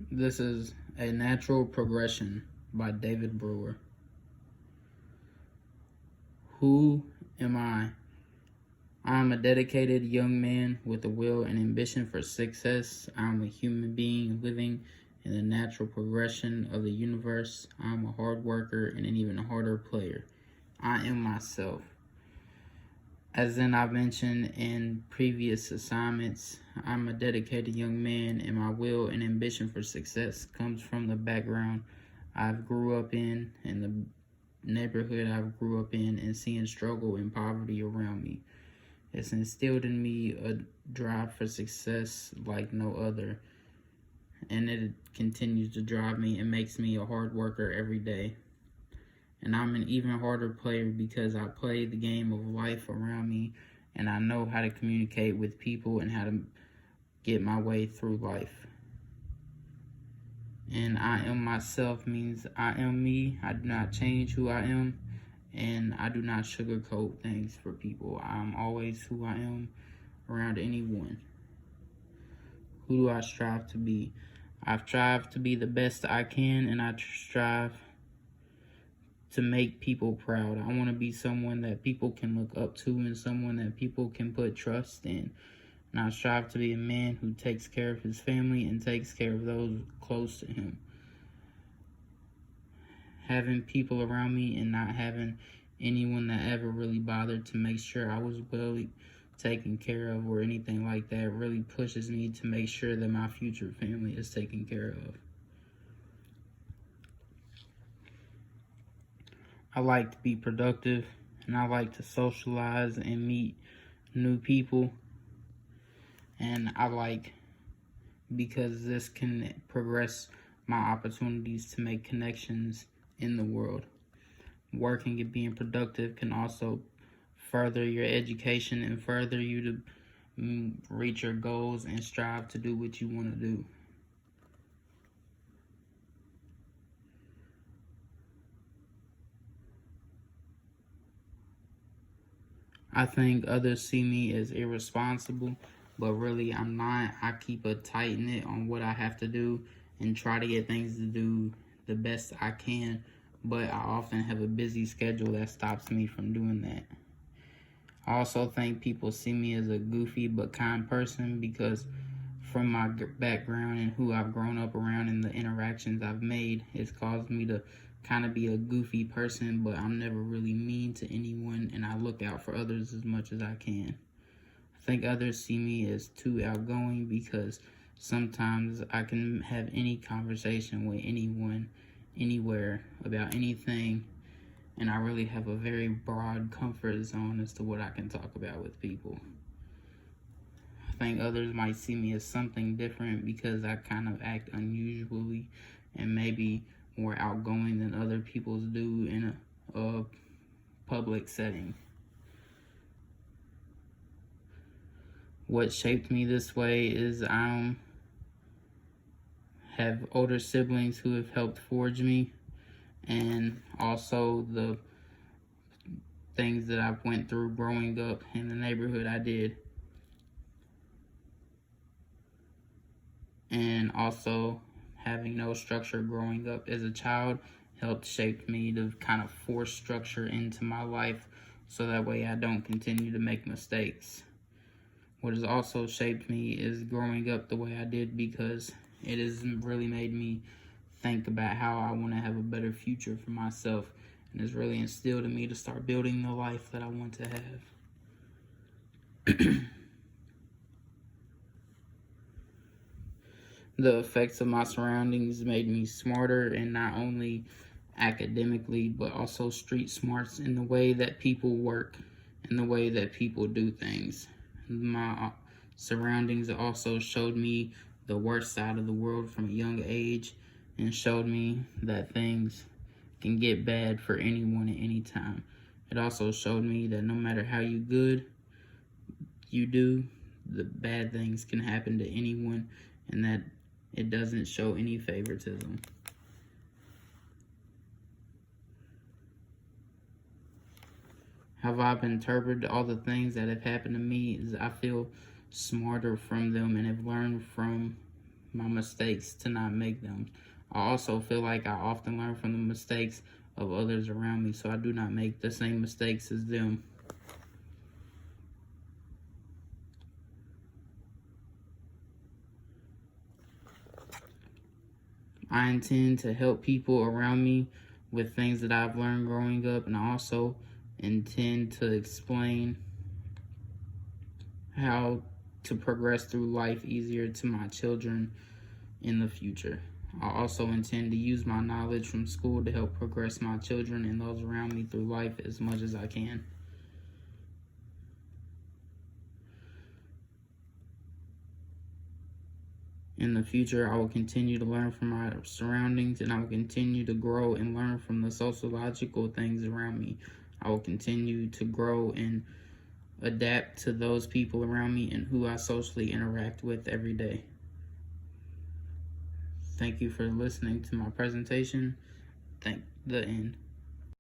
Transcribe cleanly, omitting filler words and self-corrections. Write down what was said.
This is A Natural Progression by David Brewer. Who am I? I am a dedicated young man with a will and ambition for success. I am a human being living in the natural progression of the universe. I am a hard worker and an even harder player. I am myself. As I've mentioned in previous assignments, I'm a dedicated young man, and my will and ambition for success comes from the background I've grew up in and the neighborhood I've grew up in, and seeing struggle and poverty around me. It's instilled in me a drive for success like no other, and it continues to drive me and makes me a hard worker every day. And I'm an even harder player because I play the game of life around me, and I know how to communicate with people and how to get my way through life. And I am myself means I am me. I do not change who I am, and I do not sugarcoat things for people. I'm always who I am around anyone. Who do I strive to be? I strive to be the best I can, and I strive to make people proud. I want to be someone that people can look up to and someone that people can put trust in. And I strive to be a man who takes care of his family and takes care of those close to him. Having people around me and not having anyone that ever really bothered to make sure I was well taken care of or anything like that really pushes me to make sure that my future family is taken care of. I like to be productive, and I like to socialize and meet new people. And I like, because this can progress my opportunities to make connections in the world. Working and being productive can also further your education and further you to reach your goals and strive to do what you want to do. I think others see me as irresponsible, but really I'm not. I keep a tight knit on what I have to do and try to get things to do the best I can, but I often have a busy schedule that stops me from doing that. I also think people see me as a goofy but kind person because from my background and who I've grown up around and the interactions I've made, it's caused me to kind of be a goofy person, but I'm never really mean to anyone, and I look out for others as much as I can. I think others see me as too outgoing because sometimes I can have any conversation with anyone, anywhere, about anything, and I really have a very broad comfort zone as to what I can talk about with people. I think others might see me as something different because I kind of act unusually and maybe more outgoing than other people do in a public setting. What shaped me this way is I have older siblings who have helped forge me, and also the things that I went through growing up in the neighborhood I did. And also having no structure growing up as a child helped shape me to kind of force structure into my life so that way I don't continue to make mistakes. What has also shaped me is growing up the way I did because it has really made me think about how I want to have a better future for myself, and has really instilled in me to start building the life that I want to have. The effects of my surroundings made me smarter, and not only academically, but also street smarts in the way that people work and the way that people do things. My surroundings also showed me the worst side of the world from a young age and showed me that things can get bad for anyone at any time. It also showed me that no matter how good you do, the bad things can happen to anyone, and that it doesn't show any favoritism. How I've interpreted all the things that have happened to me is I feel smarter from them and have learned from my mistakes to not make them. I also feel like I often learn from the mistakes of others around me, so I do not make the same mistakes as them. I intend to help people around me with things that I've learned growing up, and I also intend to explain how to progress through life easier to my children in the future. I also intend to use my knowledge from school to help progress my children and those around me through life as much as I can. In the future, I will continue to learn from my surroundings, and I will continue to grow and learn from the sociological things around me. I will continue to grow and adapt to those people around me and who I socially interact with every day. Thank you for listening to my presentation. The end.